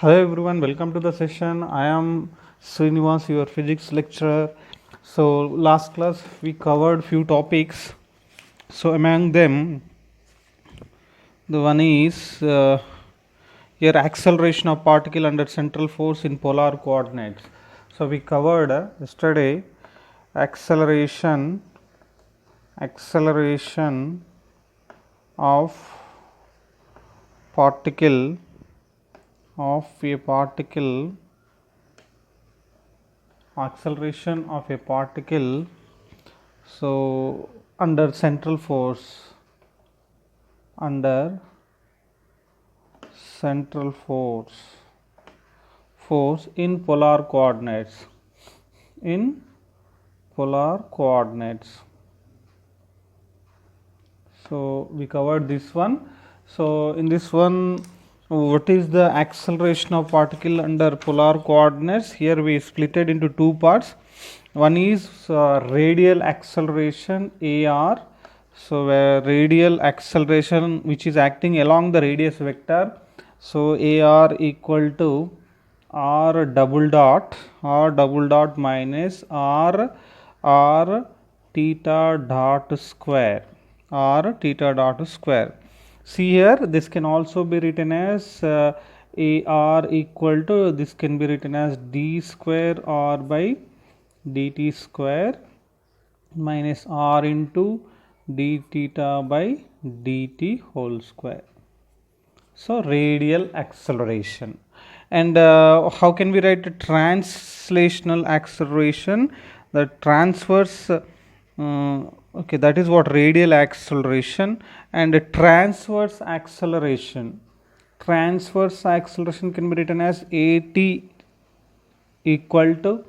Hello everyone, welcome to the session. I am Srinivas, your physics lecturer. So last class we covered few topics. So among them, the one is your acceleration of particle under central force in polar coordinates. So we covered yesterday acceleration of particle of a particle acceleration of a particle, so under central force in polar coordinates. So we covered this one. So in this one, what is the acceleration of particle under polar coordinates? Here we split it into two parts. One is radial acceleration AR. So radial acceleration which is acting along the radius vector. So AR equal to r double dot minus r theta dot square. See here, this can also be written as AR equal to, this can be written as d square r by dt square minus r into d theta by dt whole square. So radial acceleration. And how can we write a translational acceleration? The transverse, okay, that is what radial acceleration. And a transverse acceleration can be written as at equal to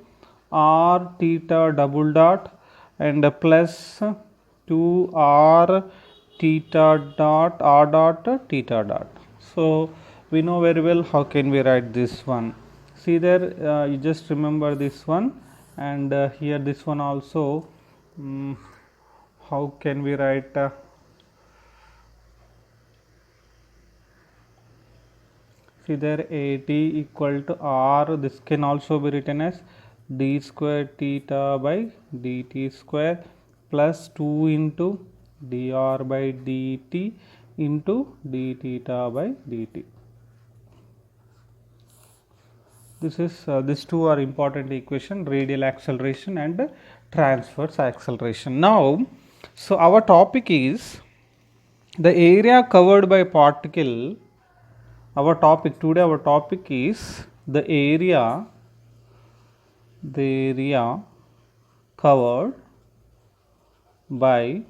r theta double dot and plus 2r theta dot r dot theta dot. So we know very well how can we write this one. See there, you just remember this one, and here this one also. How can we write? See there, at equal to r, this can also be written as d square theta by dt square plus 2 into dr by dt into d theta by dt. This is these two are important equation, radial acceleration and transverse acceleration. Now, so our topic is the area covered by particle. Our topic is the area covered by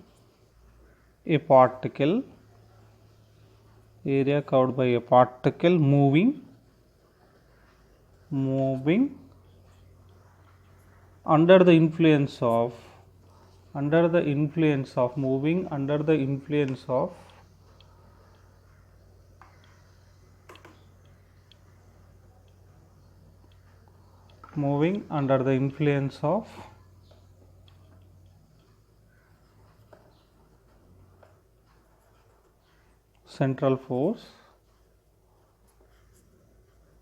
a particle, moving under the influence of central force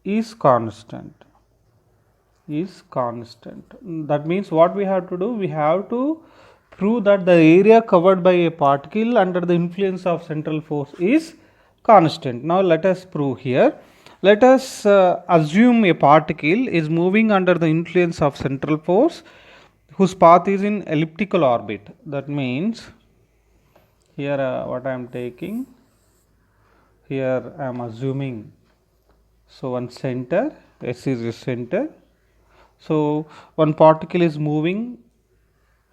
is constant. That means what we have to do? We have to prove that the area covered by a particle under the influence of central force is constant. Now let us prove here. Let us assume a particle is moving under the influence of central force whose path is in elliptical orbit. That means here what I am taking, here I am assuming, so one center, S is a center. So one particle is moving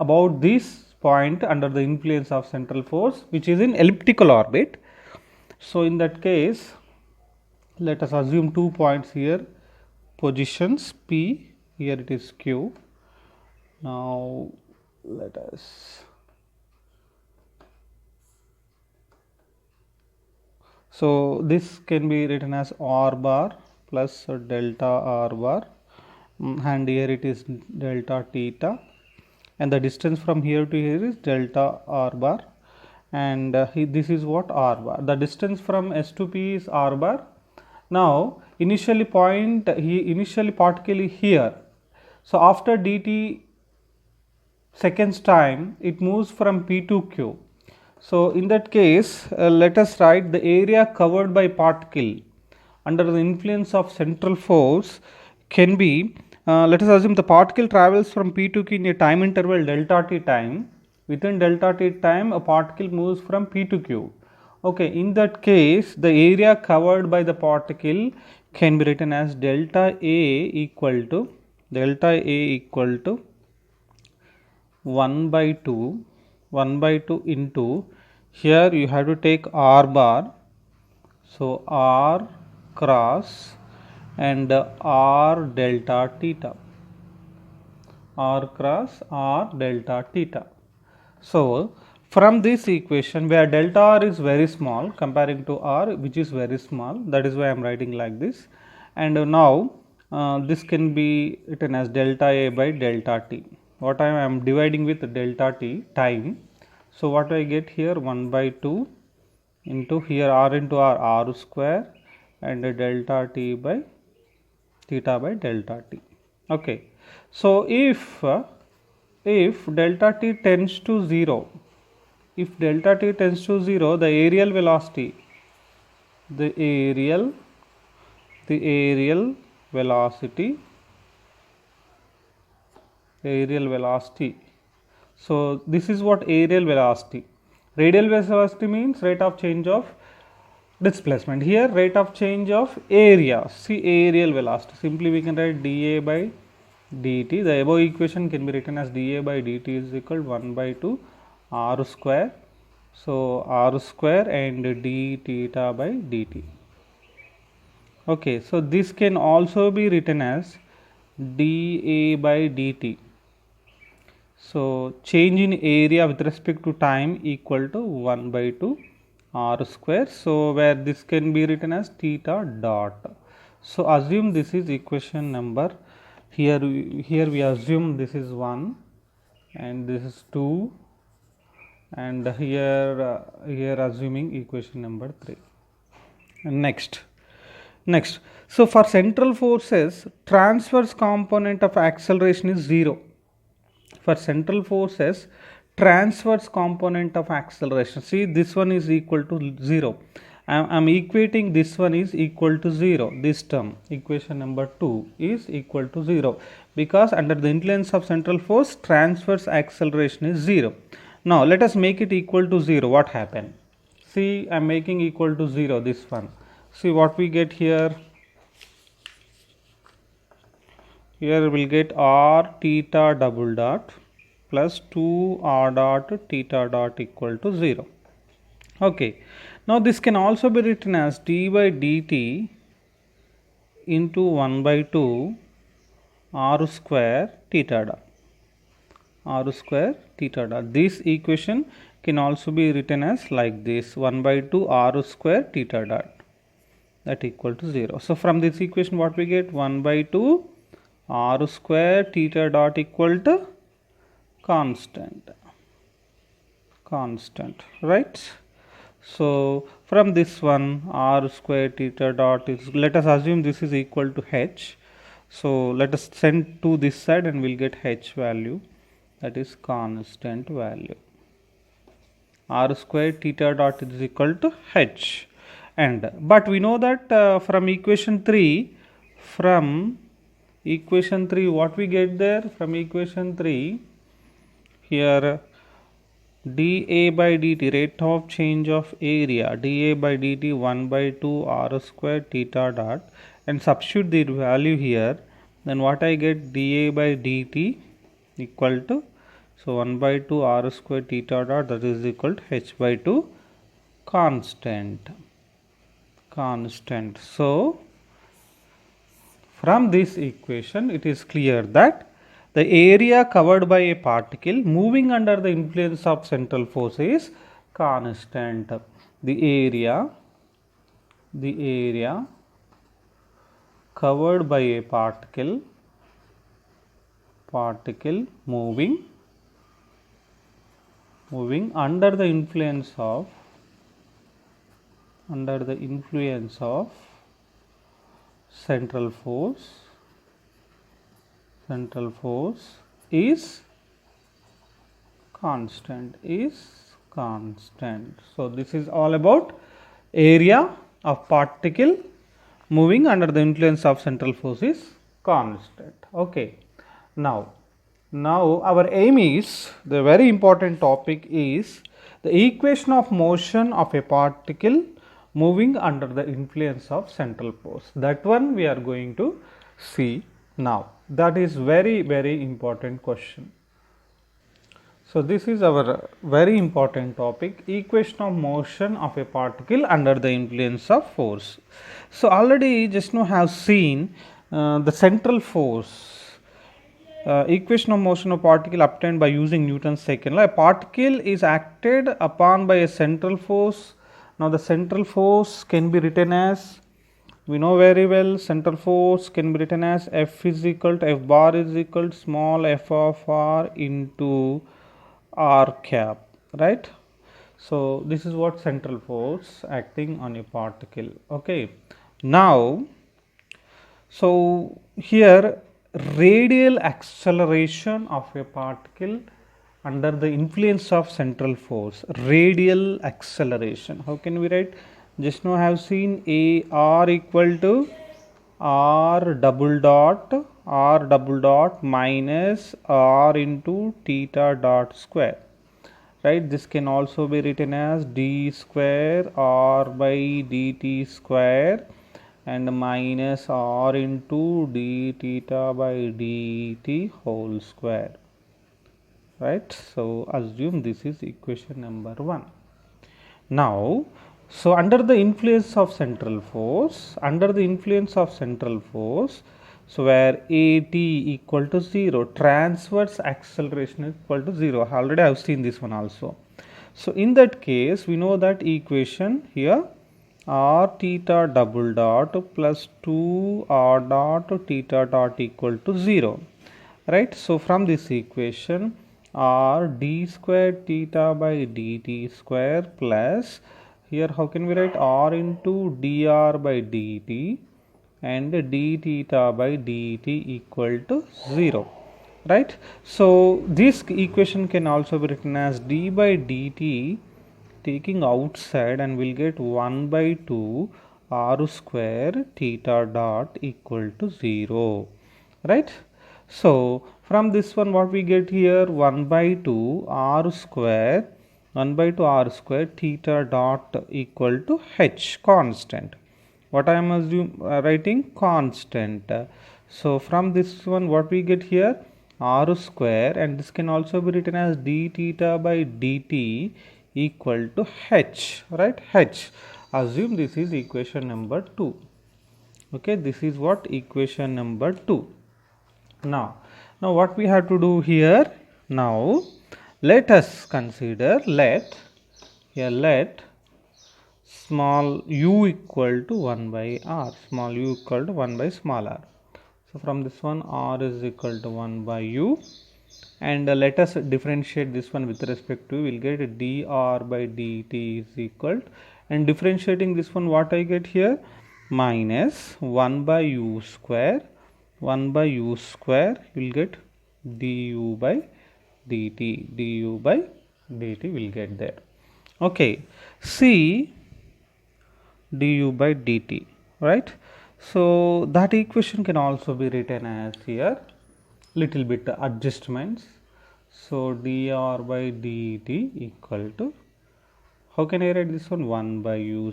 about this point under the influence of central force which is in elliptical orbit. So in that case, let us assume 2 points here, positions P, here it is Q. Now let us, so this can be written as r bar plus delta r bar, and here it is delta theta, and the distance from here to here is delta r bar, and this is what r bar. The distance from S to P is r bar, Now initially particle is here. So after dt seconds time, it moves from P to Q. So in that case, let us write the area covered by particle under the influence of central force can be, let us assume the particle travels from P to Q in a time interval delta t time. Within delta t time, a particle moves from P to Q. Okay, in that case, the area covered by the particle can be written as delta A equal to 1 by 2 into, here you have to take r bar, so r cross and r delta theta, r cross r delta theta. So from this equation, where delta r is very small comparing to r, which is very small, that is why I am writing like this, and now this can be written as delta A by delta t. What I am dividing with delta t time. So what I get here, 1 by 2 into here r into r square and delta t by theta by delta t. Okay. So if delta t tends to 0, if delta t tends to 0, the aerial velocity velocity so this is what aerial velocity. Radial velocity means rate of change of displacement. Here rate of change of area. See aerial velocity. Simply we can write dA by dt. The above equation can be written as dA by dt is equal to 1 by 2 r square. So r square and d theta by dt. Okay, so this can also be written as dA by dt. So change in area with respect to time equal to 1 by 2 r square. So where this can be written as theta dot. So assume this is equation number, here we assume this is 1 and this is 2, and here assuming equation number 3. And next, so for central forces, transverse component of acceleration is 0. For central forces, transverse component of acceleration, see this one is equal to 0. I am equating this one is equal to 0. This term, equation number 2 is equal to 0, because under the influence of central force, transverse acceleration is 0. Now let us make it equal to 0. What happened? See, I am making equal to 0 this one. See what we get here. Here we will get r theta double dot plus 2 r dot theta dot equal to 0. Okay. Now this can also be written as d by dt into 1 by 2 r square theta dot. R square theta dot. This equation can also be written as like this, 1 by 2 r square theta dot, that equal to 0. So from this equation what we get, 1 by 2 r square theta dot equal to constant, right? So from this one, r square theta dot is, let us assume this is equal to h. So let us send to this side and we'll get h value, that is constant value. R square theta dot is equal to h. And but we know that from equation 3, what we get there from equation 3, here dA by dt, rate of change of area, dA by dt 1 by 2 r square theta dot, and substitute the value here, then what I get, dA by dt equal to, so 1 by 2 r square theta dot, that is equal to h by 2 constant. So from this equation it is clear that the area covered by a particle moving under the influence of central force is constant. The area covered by a particle moving under the influence of central force is constant. So this is all about area of particle moving under the influence of central force is constant. Okay. Now our aim is, the very important topic is the equation of motion of a particle moving under the influence of central force. That one we are going to see now. That is very important question. So this is our very important topic, equation of motion of a particle under the influence of force. So already just now have seen the central force. Equation of motion of particle obtained by using Newton's second law. A particle is acted upon by a central force. Now the central force can be written as, we know very well, central force can be written as F is equal to, F bar is equal to small f of r into r cap, right? So this is what central force acting on a particle. Okay. Now, so here radial acceleration of a particle under the influence of central force, radial acceleration. How can we write? Just now I have seen a r equal to r double dot minus r into theta dot square, right? This can also be written as d square r by dt square and minus r into d theta by dt whole square, right? So assume this is equation number 1. Now, so under the influence of central force, so where at equal to 0, transverse acceleration is equal to 0. Already I have seen this one also. So in that case, we know that equation here, r theta double dot plus 2 r dot theta dot equal to 0, right? So from this equation, r d square theta by dt square plus, here how can we write, r into dr by dt and d theta by dt equal to 0, right? So this equation can also be written as d by dt taking outside, and we'll get 1 by 2 r square theta dot equal to 0, right? So from this one what we get here, 1 by 2 r square theta dot equal to h, constant. What I am writing, constant. So from this one what we get here, r square, and this can also be written as d theta by dt equal to h, right? H. Assume this is equation number 2. Okay, this is what, equation number 2. Now what we have to do here, now let us consider, let small u equal to 1 by r, small u equal to 1 by small r. So from this one, r is equal to 1 by u, and let us differentiate this one with respect to, we'll get dr by dt is equal to, and differentiating this one, what I get here, minus 1 by u square, you'll get du by dt will get there. Okay, see du by dt, right? So that equation can also be written as here, little bit adjustments. So dr by dt equal to, how can I write this one, 1 by u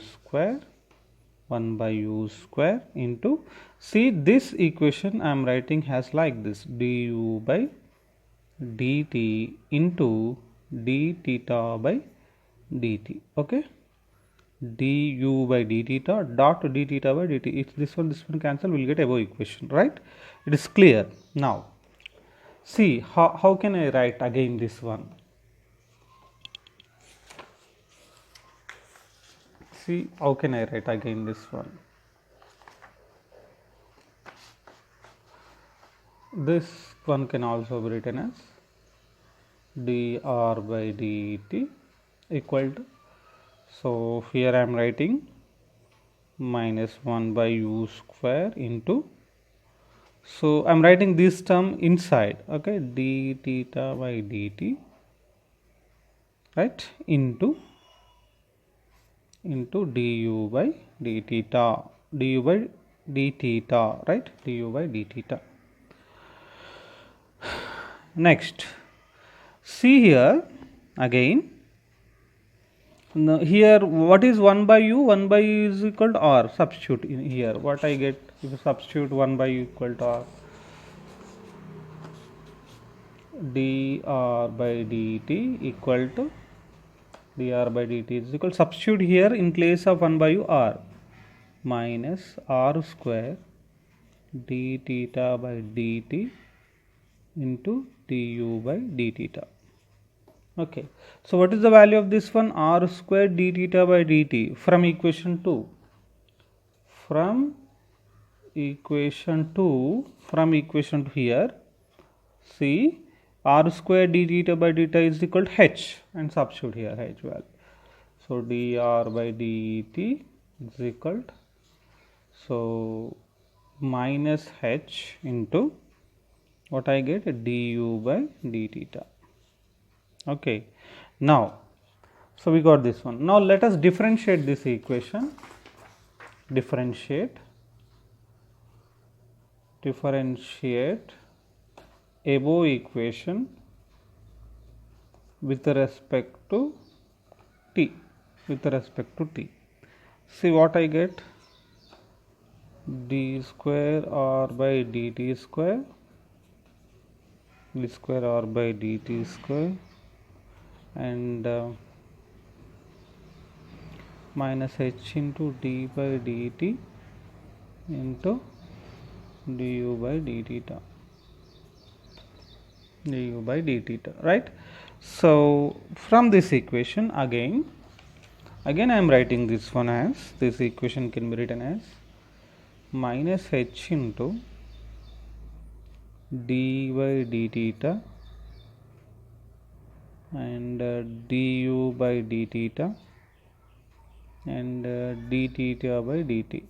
square into, see this equation I am writing as like this, du by dt into d theta by dt. Okay, du by d theta dot d theta by dt. If this one cancel, we'll get above equation, right? It is clear. Now see how can I write again this one. See how can I write again this one. This one can also be written as dr by dt equal to, so here I am writing minus 1 by u square into, so I am writing this term inside, okay, d theta by dt, right, into du by d theta, du by d theta, right, du by d theta. Next, see here again. Now here what is 1 by u? 1 by u is equal to r. Substitute in here. What I get if you substitute 1 by u equal to r? dr by dt equal to dr by dt is equal, substitute here in place of 1 by u r, minus r square d theta by dt into du by d theta. Okay, so what is the value of this one? R square d theta by dt from equation 2. From equation 2 here, see, r square d theta by theta is equal to h, and substitute here h value. So dr by dt is equal to, so minus h into what I get, du by d theta. Okay, now, so we got this one. Now let us differentiate this equation. Differentiate above equation with respect to t. See what I get, d square r by dt square, d square r by dt square, and minus h into d by dt into du by d theta, right? So from this equation again I am writing this one as, this equation can be written as minus h into d by d theta and du by d theta and d theta by dt,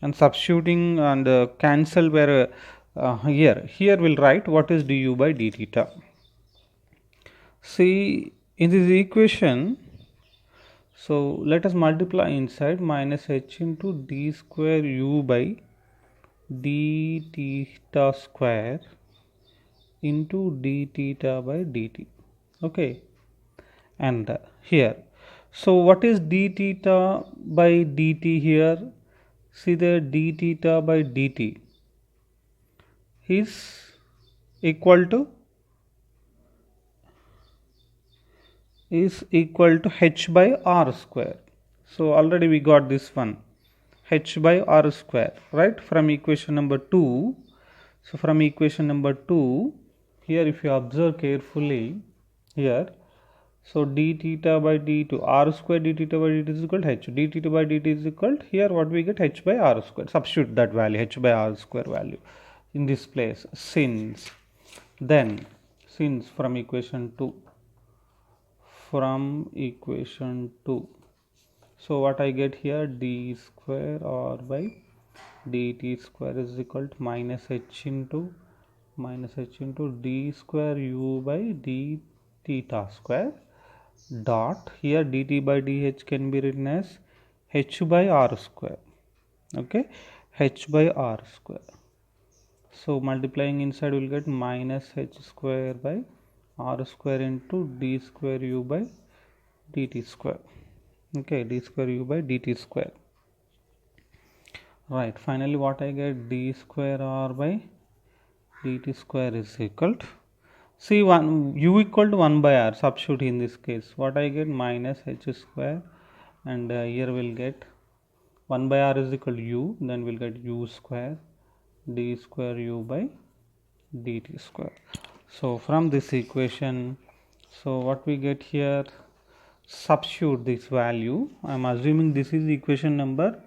and substituting and cancel where here will write what is du by d theta. See in this equation, so let us multiply inside, minus h into d square u by d theta square into d theta by dt. Okay, and here, so what is d theta by dt here? See the d theta by dt is equal to h by r square. So already we got this one, h by r square, right, from equation number 2. So from equation number 2 here, if you observe carefully here, so d theta by d2, r square d theta by dt is equal to h, d theta by dt is equal to, here what we get, h by r square. Substitute that value, h by r square value in this place, since from equation 2, so what I get here, d square r by dt square is equal to minus h into d square u by d theta square dot, here dt by dh can be written as h by r square. Okay, h by r square. So multiplying inside we will get minus h square by r square into d square u by dt square. Okay, d square u by dt square. Right, finally what I get, d square r by dt square is equal to, see, u equal to 1 by r, substitute in this case, what I get, minus h square, and here we'll get 1 by r is equal to u, then we'll get u square d square u by dt square. So from this equation, so what we get here, substitute this value. I am assuming this is equation number,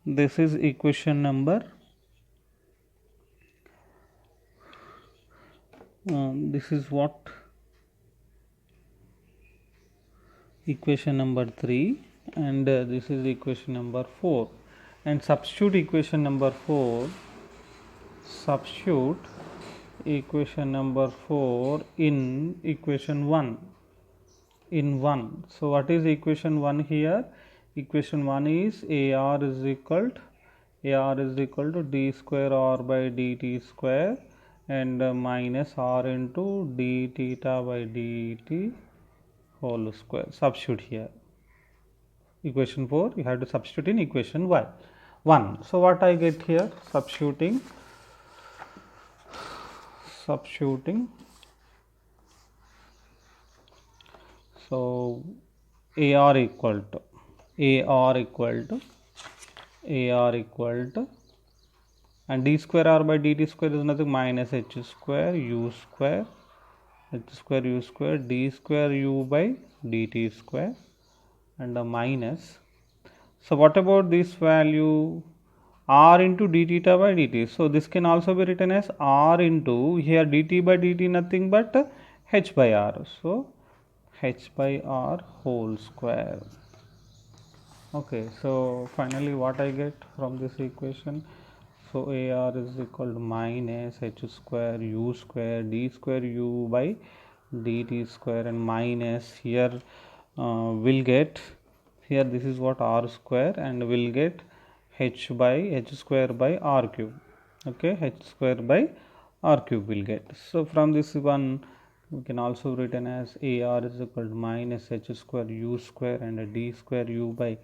this is what, equation number 3, and this is equation number 4, and substitute equation number 4 in equation 1 in 1. So what is equation 1 here? Equation 1 is AR is equal to d square r by dt square and minus r into d theta by dt whole square. Substitute here. Equation 4 you have to substitute in equation 1. So what I get here? Substituting so AR equal to and d square r by dt square is nothing minus h square u square d square u by dt square and a minus. So what about this value? R into d theta by dt. So this can also be written as r into, here dt by dt nothing but h by r. So h by r whole square. Okay, so finally what I get from this equation? So AR is equal to minus h square u square d square u by dt square and minus here will get, here this is what r square, and will get h square by r cube. Okay, h square by r cube will get. So from this one we can also written as AR is equal to minus h square u square and d square u by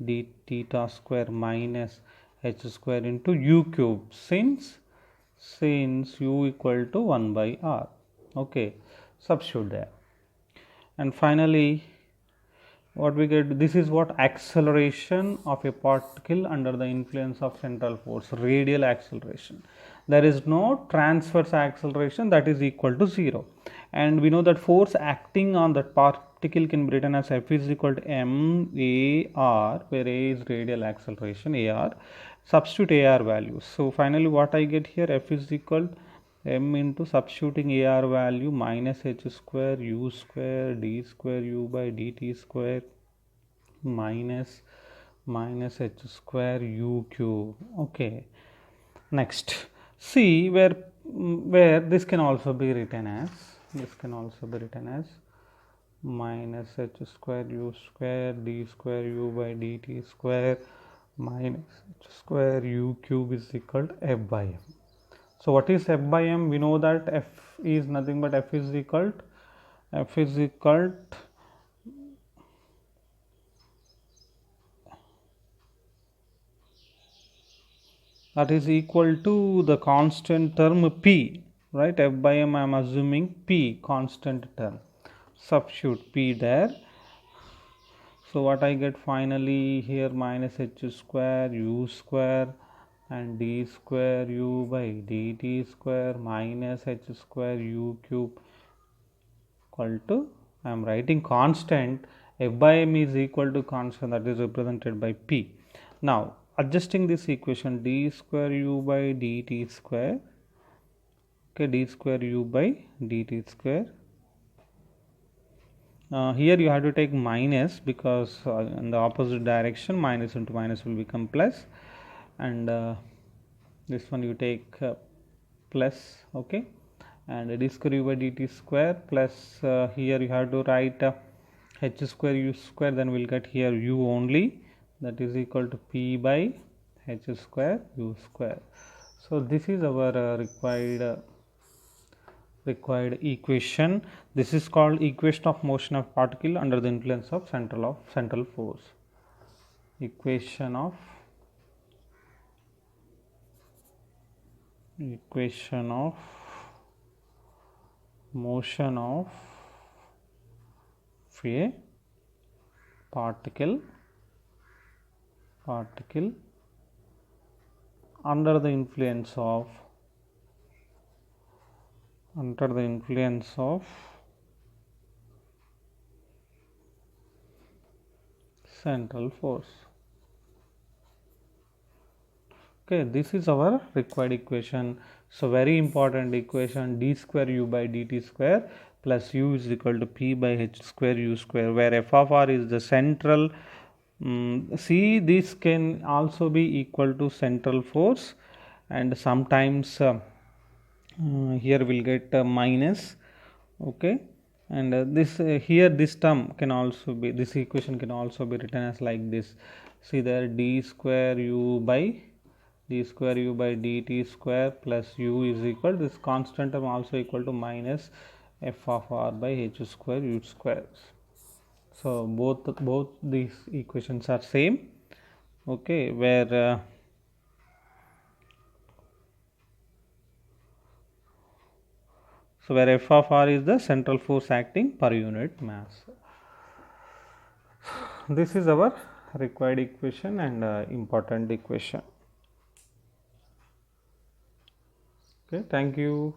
d theta square minus h square into u cube, since u equal to 1 by r. Okay, substitute there, and finally what we get, this is what acceleration of a particle under the influence of central force, radial acceleration. There is no transverse acceleration that is equal to 0, and we know that force acting on that particle can be written as F is equal to m/a/r, where a is radial acceleration, AR. Substitute AR values. So finally what I get here, F is equal to m into substituting AR value minus h square u square d square u by dt square minus h square u cube. Okay, next see where this can also be written as minus h square u square d square u by dt square minus h square u cube is equal to F by m. So what is F by m? We know that F is nothing but F is equal to that is equal to the constant term P, right? F by m I am assuming P, constant term. Substitute P there. So what I get finally here, minus h square u square and d square u by dt square minus h square u cube equal to, I am writing constant, F by m is equal to constant, that is represented by P. Now adjusting this equation, d square u by dt square, okay, d square u by dt square, here you have to take minus because in the opposite direction minus into minus will become plus, and this one you take plus, okay, and d square u by dt square plus here you have to write h square u square, then we'll get here u only, that is equal to P by h square u square. So this is our required equation. This is called equation of motion of particle under the influence of central force. Equation of motion of a particle under the influence of central force. Okay, this is our required equation. So very important equation, d square u by dt square. plus u is equal to p by h square u square, where f of r is the central. See, this can also be equal to central force, and sometimes here we'll get minus, okay, and this here this term can also be, this equation can also be written as like this. See there, d square u by dt square plus u is equal, this constant term also equal to minus f of r by h square u square. So both these equations are same, okay, where so where f of r is the central force acting per unit mass. This is our required equation and important equation. Okay, thank you.